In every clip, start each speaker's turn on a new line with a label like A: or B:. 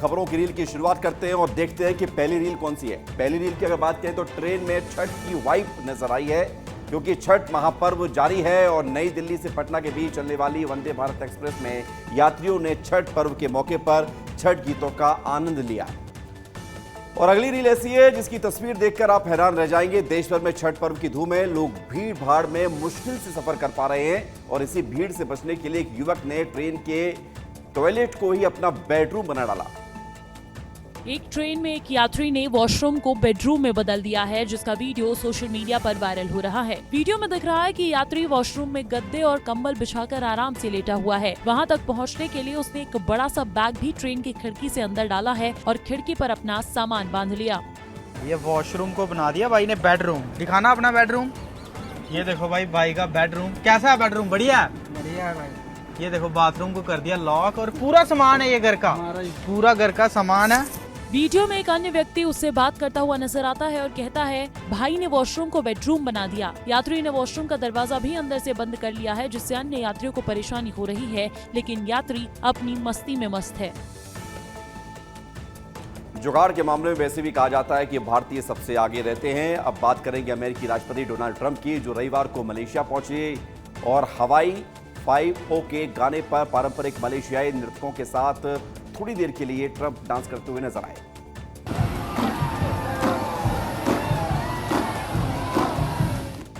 A: खबरों की रील की शुरुआत करते हैं और देखते हैं कि पहली रील कौन सी है। पहली रील की अगर बात करें तो ट्रेन में छठ की वाइब नजर आई है, क्योंकि छठ महापर्व जारी है और नई दिल्ली से पटना के बीच चलने वाली वंदे भारत एक्सप्रेस में यात्रियों ने छठ पर्व के मौके पर छठ गीतों का आनंद लिया। और अगली रील ऐसी है जिसकी तस्वीर देखकर आप हैरान रह जाएंगे। देश भर में छठ पर्व की धूम है, लोग भीड़ भाड़ में मुश्किल से सफर कर पा रहे हैं और इसी भीड़ से बचने के लिए एक युवक ने ट्रेन के टॉयलेट को ही अपना बेडरूम बना डाला।
B: एक ट्रेन में एक यात्री ने वॉशरूम को बेडरूम में बदल दिया है, जिसका वीडियो सोशल मीडिया पर वायरल हो रहा है। वीडियो में दिख रहा है कि यात्री वॉशरूम में गद्दे और कंबल बिछाकर आराम से लेटा हुआ है। वहां तक पहुंचने के लिए उसने एक बड़ा सा बैग भी ट्रेन की खिड़की से अंदर डाला है और खिड़की पर अपना सामान बांध लिया।
C: ये वॉशरूम को बना दिया भाई ने बेडरूम। दिखाना अपना बेडरूम। ये देखो भाई का बेडरूम कैसा है। बेडरूम बढ़िया है भाई। ये देखो बाथरूम को कर दिया लॉक और पूरा सामान है ये घर का, पूरा घर का सामान है।
B: वीडियो में एक अन्य व्यक्ति उससे बात करता हुआ नजर आता है और कहता है, भाई ने वॉशरूम को बेडरूम बना दिया। यात्री ने वॉशरूम का दरवाजा भी अंदर से बंद कर लिया है, जिससे अन्य यात्रियों को परेशानी हो रही है, लेकिन यात्री अपनी मस्ती में मस्त है।
A: जुगाड़ के मामले में वैसे भी कहा जाता है कि भारतीय सबसे आगे रहते हैं। अब बात करेंगे अमेरिकी राष्ट्रपति डोनाल्ड ट्रंप की, जो रविवार को मलेशिया पहुंचे और हवाई 5 के गाने पर पारंपरिक मलेशियाई नृत्यकों के साथ थोड़ी देर के लिए ट्रंप डांस करते हुए नजर आए।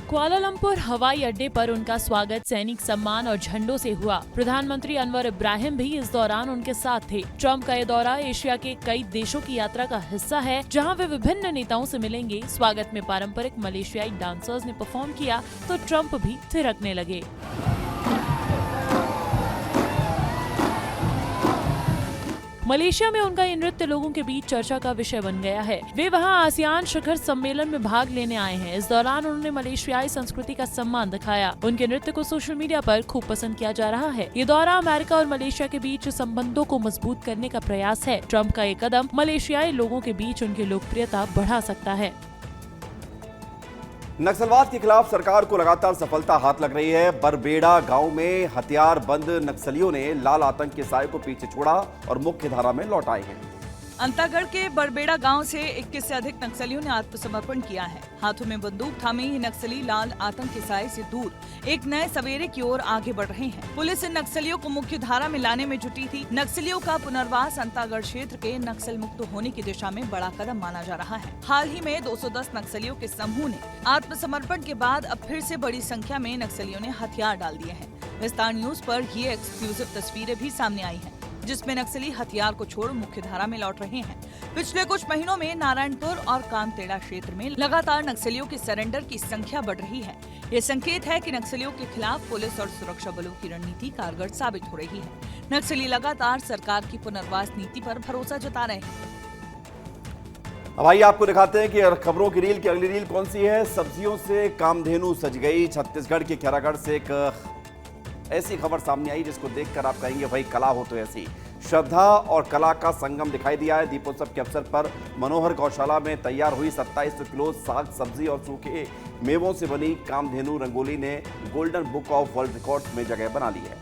B: कुआलालंपुर हवाई अड्डे पर उनका स्वागत सैनिक सम्मान और झंडों से हुआ। प्रधानमंत्री अनवर इब्राहिम भी इस दौरान उनके साथ थे। ट्रंप का ये दौरा एशिया के कई देशों की यात्रा का हिस्सा है, जहां वे विभिन्न नेताओं से मिलेंगे। स्वागत में पारंपरिक मलेशियाई डांसर्स ने परफॉर्म किया तो ट्रंप भी थिरकने लगे। मलेशिया में उनका ये नृत्य लोगों के बीच चर्चा का विषय बन गया है। वे वहां आसियान शिखर सम्मेलन में भाग लेने आए हैं। इस दौरान उन्होंने मलेशियाई संस्कृति का सम्मान दिखाया। उनके नृत्य को सोशल मीडिया पर खूब पसंद किया जा रहा है। ये दौरा अमेरिका और मलेशिया के बीच संबंधों को मजबूत करने का प्रयास है। ट्रंप का ये कदम मलेशियाई लोगों के बीच उनकी लोकप्रियता बढ़ा सकता है।
A: नक्सलवाद के खिलाफ सरकार को लगातार सफलता हाथ लग रही है। बरबेड़ा गांव में हथियारबंद नक्सलियों ने लाल आतंक के साए को पीछे छोड़ा और मुख्य धारा में लौट आए हैं।
D: अंतागढ़ के बरबेड़ा गांव से 21 से अधिक नक्सलियों ने आत्मसमर्पण किया है। हाथों में बंदूक थामे ये नक्सली लाल आतंक के साए से दूर एक नए सवेरे की ओर आगे बढ़ रहे हैं। पुलिस इन नक्सलियों को मुख्य धारा में लाने में जुटी थी। नक्सलियों का पुनर्वास अंतागढ़ क्षेत्र के नक्सल मुक्त होने की दिशा में बड़ा कदम माना जा रहा है। हाल ही में 210 नक्सलियों के समूह ने आत्मसमर्पण के बाद अब फिर से बड़ी संख्या में नक्सलियों ने हथियार डाल दिए हैं। विस्तार न्यूज पर ये एक्सक्लूसिव तस्वीरें भी सामने आई हैं, जिसमें नक्सली हथियार को छोड़ मुख्य धारा में लौट रहे हैं। पिछले कुछ महीनों में नारायणपुर और कामतेड़ा क्षेत्र में लगातार नक्सलियों के सरेंडर की संख्या बढ़ रही है। ये संकेत है कि नक्सलियों के खिलाफ पुलिस और सुरक्षा बलों की रणनीति कारगर साबित हो रही है। नक्सली लगातार सरकार की पुनर्वास नीति पर भरोसा जता रहे हैं।
A: अब आइए आपको दिखाते हैं कि खबरों की रील की अगली रील कौन सी है। सब्जियों से कामधेनु सज गई। छत्तीसगढ़ के खैरागढ़ से एक ऐसी खबर सामने आई जिसको देखकर आप कहेंगे भाई कला हो तो ऐसी। श्रद्धा और कला का संगम दिखाई दिया है। दीपोत्सव के अवसर पर मनोहर गौशाला में तैयार हुई 2700 किलो साग सब्जी और सूखे मेवों से बनी कामधेनु रंगोली ने golden book of world records में जगह बना ली है।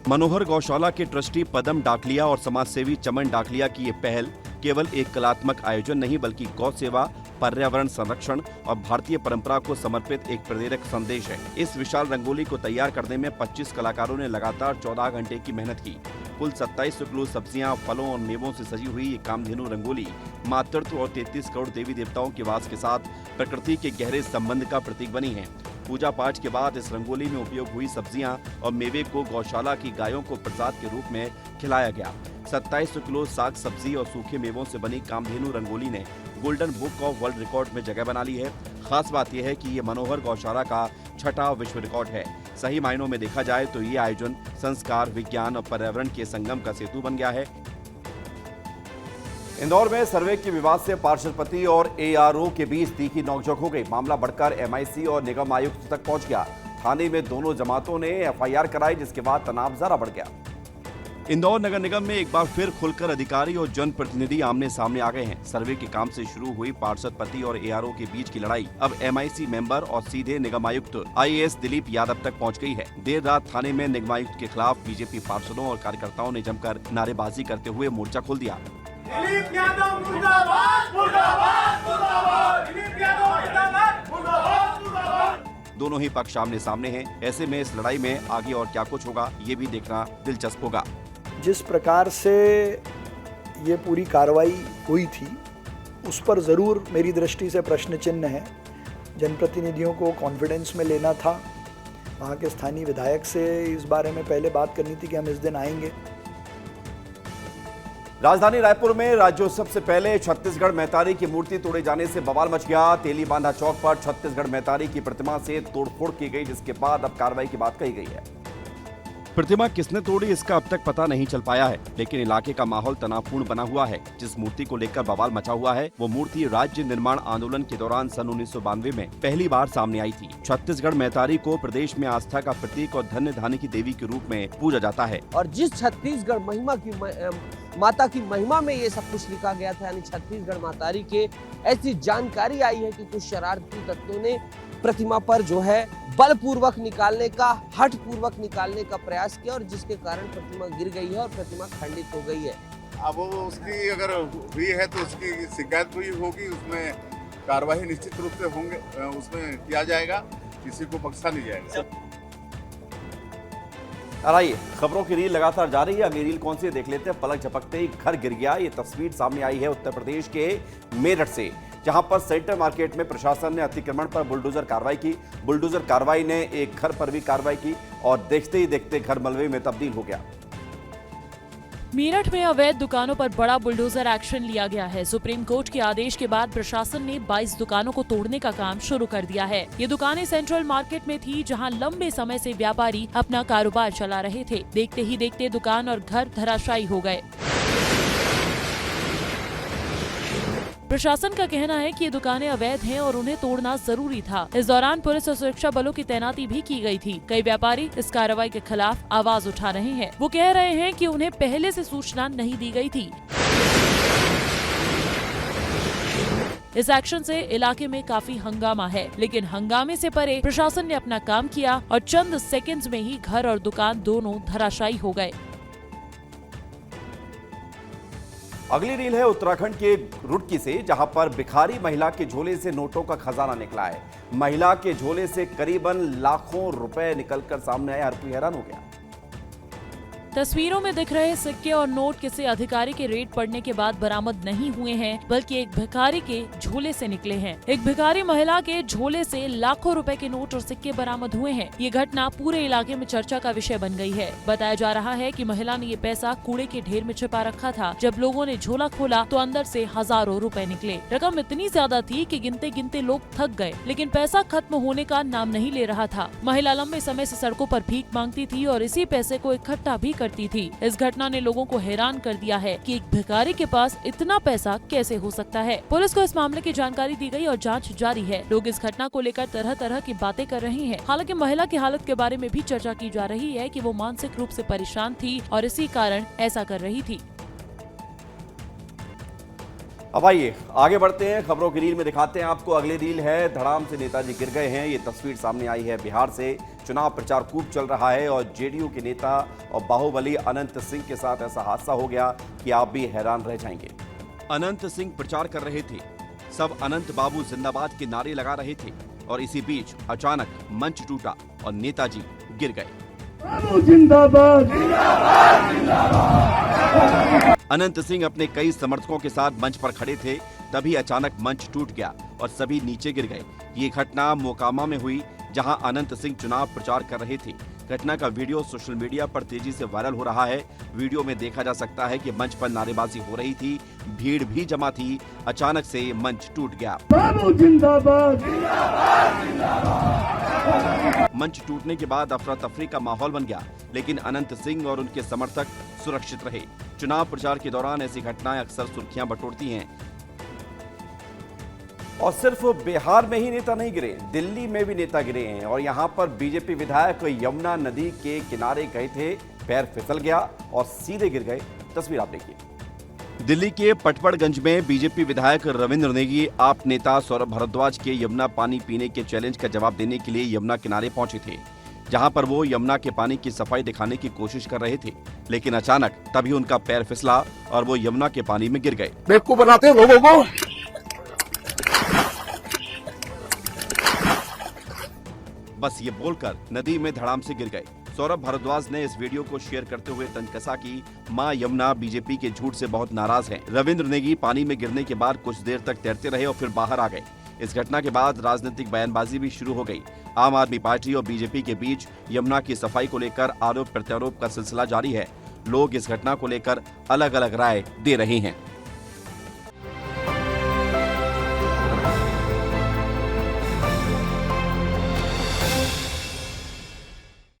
A: मनोहर गौशाला के ट्रस्टी पदम डाकलिया और समाजसेवी चमन डाकलिया की ये पहल केवल एक कलात्मक आयोजन नहीं, बल्कि गौ सेवा, पर्यावरण संरक्षण और भारतीय परंपरा को समर्पित एक प्रेरक संदेश है। इस विशाल रंगोली को तैयार करने में 25 कलाकारों ने लगातार 14 घंटे की मेहनत की। कुल 2700 किलो सब्जियां, फलों और मेवों से सजी हुई ये कामधेनु रंगोली मातृत्व और 33 करोड़ देवी देवताओं के वास के साथ प्रकृति के गहरे संबंध का प्रतीक बनी है। पूजा पाठ के बाद इस रंगोली में उपयोग हुई सब्जियां और मेवे को गौशाला की गायों को प्रसाद के रूप में खिलाया गया। 2700 किलो साग सब्जी और सूखे मेवों से बनी कामधेनु रंगोली ने golden book of world record में जगह बना ली है। खास बात यह है कि ये मनोहर गौशाला का 6ठा विश्व रिकॉर्ड है। सही मायनों में देखा जाए तो ये आयोजन संस्कार, विज्ञान और पर्यावरण के संगम का सेतु बन गया है। इंदौर में सर्वे के विवाद से पार्षद पति और एआरओ के बीच तीखी नोकझोंक हो गई। मामला बढ़कर एमआईसी और निगम आयुक्त तक पहुंच गया। थाने में दोनों जमातों ने एफआईआर कराई, जिसके बाद तनाव जरा बढ़ गया। इंदौर नगर निगम में एक बार फिर खुलकर अधिकारी और जनप्रतिनिधि आमने सामने आ गए हैं। सर्वे के काम से शुरू हुई पार्षद पति और एआरओ के बीच की लड़ाई अब एमआईसी मेंबर और सीधे निगमायुक्त आईएएस दिलीप यादव तक पहुंच गई है। देर रात थाने में निगमायुक्त के खिलाफ बीजेपी पार्षदों और कार्यकर्ताओं ने जमकर नारेबाजी करते हुए मोर्चा खोल दिया।
E: दिलीप यादव मुर्दाबाद मुर्दाबाद मुर्दाबाद दिलीप यादव मुर्दाबाद मुर्दाबाद मुर्दाबाद।
A: दोनों ही पक्ष आमने सामने हैं। ऐसे में इस लड़ाई में आगे और क्या कुछ होगा ये भी देखना दिलचस्प होगा।
F: जिस प्रकार से ये पूरी कार्रवाई हुई थी उस पर ज़रूर मेरी दृष्टि से प्रश्न चिन्ह है। जनप्रतिनिधियों को कॉन्फिडेंस में लेना था। वहाँ के स्थानीय विधायक से इस बारे में पहले बात करनी थी कि हम इस दिन आएंगे।
A: राजधानी रायपुर में राज्योत्सव से पहले छत्तीसगढ़ मैतारी की मूर्ति तोड़े जाने से बवाल मच गया। तेली बांधा चौक पर छत्तीसगढ़ मैतारी की प्रतिमा से तोड़फोड़ की गई, जिसके बाद अब कार्रवाई की बात कही गई है। प्रतिमा किसने तोड़ी इसका अब तक पता नहीं चल पाया है, लेकिन इलाके का माहौल तनावपूर्ण बना हुआ है। जिस मूर्ति को लेकर बवाल मचा हुआ है वो मूर्ति राज्य निर्माण आंदोलन के दौरान सन 1992 में पहली बार सामने आई थी। छत्तीसगढ़ मैतारी को प्रदेश में आस्था का प्रतीक और धन्य धान्य की देवी के रूप में पूजा जाता है।
G: और जिस छत्तीसगढ़ माता की महिमा में ये सब कुछ लिखा गया था, यानी छत्तीसगढ़ मातारी के ऐसी जानकारी आई है कि कुछ शरारती तत्वों ने प्रतिमा पर जो है बलपूर्वक निकालने का, हठ पूर्वक निकालने का प्रयास किया और जिसके कारण प्रतिमा गिर गई है और प्रतिमा खंडित हो गई है।
H: अब वो उसकी अगर हुई है तो उसकी शिकायत हुई होगी, उसमें कार्रवाई निश्चित रूप से होंगे, उसमें किया जाएगा, किसी को बख्शा नहीं जाएगा।
A: आइए, खबरों की रील लगातार जा रही है। अगली रील कौन सी है देख लेते हैं। पलक झपकते ही घर गिर गया, ये तस्वीर सामने आई है उत्तर प्रदेश के मेरठ से, जहां पर सेंटर मार्केट में प्रशासन ने अतिक्रमण पर बुलडोजर कार्रवाई की। बुलडोजर कार्रवाई ने एक घर पर भी कार्रवाई की और देखते ही देखते घर मलबे में तब्दील हो गया।
B: मेरठ में अवैध दुकानों पर बड़ा बुलडोजर एक्शन लिया गया है। सुप्रीम कोर्ट के आदेश के बाद प्रशासन ने 22 दुकानों को तोड़ने का काम शुरू कर दिया है। ये दुकानें सेंट्रल मार्केट में थी, जहां लंबे समय से व्यापारी अपना कारोबार चला रहे थे। देखते ही देखते दुकान और घर धराशायी हो गए। प्रशासन का कहना है कि ये दुकानें अवैध हैं और उन्हें तोड़ना जरूरी था। इस दौरान पुलिस और सुरक्षा बलों की तैनाती भी की गई थी। कई व्यापारी इस कार्रवाई के खिलाफ आवाज उठा रहे हैं। वो कह रहे हैं कि उन्हें पहले से सूचना नहीं दी गई थी। इस एक्शन से इलाके में काफी हंगामा है, लेकिन हंगामे से परे प्रशासन ने अपना काम किया और चंद सेकंड्स में ही घर और दुकान दोनों धराशायी हो गए।
A: अगली रील है उत्तराखंड के रुड़की से, जहां पर भिखारी महिला के झोले से नोटों का खजाना निकला है। महिला के झोले से करीबन लाखों रुपए निकलकर सामने आए। हर कोई हैरान हो गया।
B: तस्वीरों में दिख रहे सिक्के और नोट किसी अधिकारी के रेड पड़ने के बाद बरामद नहीं हुए हैं, बल्कि एक भिखारी के झोले से निकले हैं। एक भिखारी महिला के झोले से लाखों रुपए के नोट और सिक्के बरामद हुए हैं। ये घटना पूरे इलाके में चर्चा का विषय बन गई है। बताया जा रहा है कि महिला ने ये पैसा कूड़े के ढेर में छिपा रखा था। जब लोगों ने झोला खोला तो अंदर से हजारों रुपए निकले। रकम इतनी ज्यादा थी कि गिनते गिनते लोग थक गए, लेकिन पैसा खत्म होने का नाम नहीं ले रहा था। महिला लंबे समय से सड़कों पर भीख मांगती थी और इसी पैसे को इकट्ठा भी करती थी। इस घटना ने लोगों को हैरान कर दिया है कि एक भिखारी के पास इतना पैसा कैसे हो सकता है। पुलिस को इस मामले की जानकारी दी गई और जांच जारी है। लोग इस घटना को लेकर तरह तरह की बातें कर रहे हैं। हालांकि महिला की हालत के बारे में भी चर्चा की जा रही है कि वो मानसिक रूप से परेशान थी और इसी कारण ऐसा कर रही थी।
A: अब आइए आगे बढ़ते हैं। खबरों की रील में दिखाते हैं आपको। अगली रील है, धड़ाम से नेताजी गिर गए हैं। ये तस्वीर सामने आई है बिहार से। चुनाव प्रचार खूब चल रहा है और जेडीयू के नेता और बाहुबली अनंत सिंह के साथ ऐसा हादसा हो गया कि आप भी हैरान रह जाएंगे। अनंत सिंह प्रचार कर रहे थे, सब अनंत बाबू जिंदाबाद के नारे लगा रहे थे और इसी बीच अचानक मंच टूटा और नेताजी गिर गए। अनंत सिंह अपने कई समर्थकों के साथ मंच पर खड़े थे, तभी अचानक मंच टूट गया और सभी नीचे गिर गए। ये घटना मोकामा में हुई, जहां अनंत सिंह चुनाव प्रचार कर रहे थे। घटना का वीडियो सोशल मीडिया पर तेजी से वायरल हो रहा है। वीडियो में देखा जा सकता है कि मंच पर नारेबाजी हो रही थी, भीड़ भी जमा थी। अचानक से मंच टूट गया। मंच टूटने के बाद अफरा तफरी का माहौल बन गया, लेकिन अनंत सिंह और उनके समर्थक सुरक्षित रहे। चुनाव प्रचार के दौरान ऐसी घटनाएं अक्सर सुर्खियां बटोरती हैं। और सिर्फ बिहार में ही नेता नहीं गिरे, दिल्ली में भी नेता गिरे हैं। और यहां पर बीजेपी विधायक यमुना नदी के किनारे गए थे, पैर फिसल गया और सीधे गिर गए। तस्वीर आप देखिए। दिल्ली के पटपड़गंज में बीजेपी विधायक रविंद्र नेगी आप नेता सौरभ भारद्वाज के यमुना पानी पीने के चैलेंज का जवाब देने के लिए यमुना किनारे पहुंचे थे, जहां पर वो यमुना के पानी की सफाई दिखाने की कोशिश कर रहे थे। लेकिन अचानक तभी उनका पैर फिसला और वो यमुना के पानी में गिर गए।
E: बेवकूफ बनाते हैं लोगों को।
A: बस ये बोलकर नदी में धड़ाम से गिर गए। सौरभ भारद्वाज ने इस वीडियो को शेयर करते हुए तंज कसा कि मां यमुना बीजेपी के झूठ से बहुत नाराज हैं। रविंद्र नेगी पानी में गिरने के बाद कुछ देर तक तैरते रहे और फिर बाहर आ गए। इस घटना के बाद राजनीतिक बयानबाजी भी शुरू हो गई। आम आदमी पार्टी और बीजेपी के बीच यमुना की सफाई को लेकर आरोप प्रत्यारोप का सिलसिला जारी है। लोग इस घटना को लेकर अलग अलग राय दे रहे हैं।